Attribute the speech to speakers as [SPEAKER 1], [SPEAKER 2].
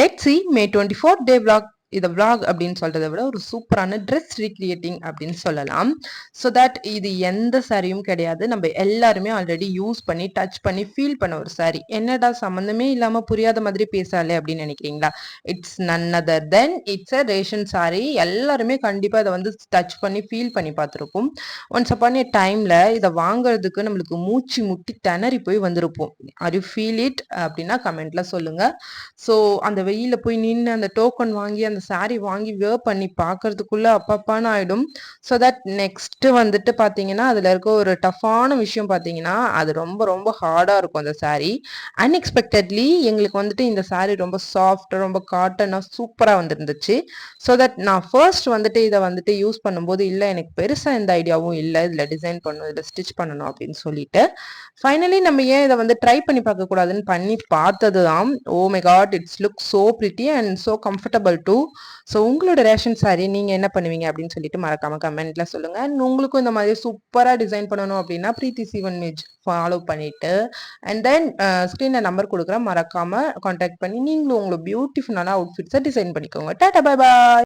[SPEAKER 1] Let's see May 24th day vlog. இதை vlog அப்படின்னு சொல்றதை விட ஒரு சூப்பரான ட்ரெஸ் ரீக்ரியேட்டிங் அப்படின்னு சொல்லலாம். ஸோ தட் இது எந்த சாரியும் கிடையாது, நம்ம எல்லாருமே ஆல்ரெடி யூஸ் பண்ணி டச் பண்ணி ஃபீல் பண்ண ஒரு சாரி. என்னடா சம்மந்தமே இல்லாம புரியாத மாதிரி பேசாலே அப்படின்னு நினைக்கிறீங்களா? It's none other than it's a ration sari. எல்லாருமே கண்டிப்பா இதை வந்து டச் பண்ணி ஃபீல் பண்ணி பார்த்துருப்போம். ஒன்ஸ் அப்பான் ஏ டைம்ல இதை வாங்குறதுக்கு நம்மளுக்கு மூச்சு முட்டி திணறி போய் வந்திருப்போம். ஆர் யூ ஃபீல் இட் அப்படின்னா கமெண்ட்ல சொல்லுங்க. ஸோ அந்த வெயில போய் நின்று அந்த டோக்கன் வாங்கி அந்த சாரி வாங்கி வேர் பண்ணி பார்க்கறதுக்குள்ள அப்பப்பான்னு ஆயிடும். ஸோ தட் நெக்ஸ்ட் வந்துட்டு பார்த்தீங்கன்னா அதில் இருக்க ஒரு டஃப்பான விஷயம் பார்த்தீங்கன்னா அது ரொம்ப ரொம்ப ஹார்டாக இருக்கும் அந்த சாரி. அன்எக்ஸ்பெக்டட்லி எங்களுக்கு வந்துட்டு இந்த சாரி ரொம்ப சாஃப்ட், ரொம்ப காட்டனாக சூப்பராக வந்துருந்துச்சு. ஸோ தட் நான் ஃபர்ஸ்ட் வந்துட்டு இதை வந்துட்டு யூஸ் பண்ணும்போது இல்லை எனக்கு பெருசாக எந்த ஐடியாவும் இல்லை இதில் டிசைன் பண்ணணும் இதில் ஸ்டிச் பண்ணணும் அப்படின்னு சொல்லிட்டு ஃபைனலி நம்ம ஏன் இதை வந்து ட்ரை பண்ணி பார்க்கக்கூடாதுன்னு பண்ணி பார்த்தது தான். Oh my God, it's look so pretty and so comfortable too. So உங்களோட ரேஷன் சாரி நீங்கள் என்ன பண்ணுவீங்க அப்படின்னு சொல்லிட்டு மறக்காம கமெண்ட்ல சொல்லுங்க. அண்ட் உங்களுக்கும் இந்த மாதிரி சூப்பராக டிசைன் பண்ணணும் அப்படின்னா பிரீத்தி சிவன் மேஜ் ஃபாலோ பண்ணிட்டு அண்ட் தென் ஸ்க்ரீனில் நம்பர் கொடுக்குறேன், மறக்காம கான்டாக்ட் பண்ணி நீங்களும் உங்களோட பியூட்டிஃபுல்லான அவுட்ஃபிட்ஸை டிசைன் பண்ணிக்கோங்க. Tata, bye bye.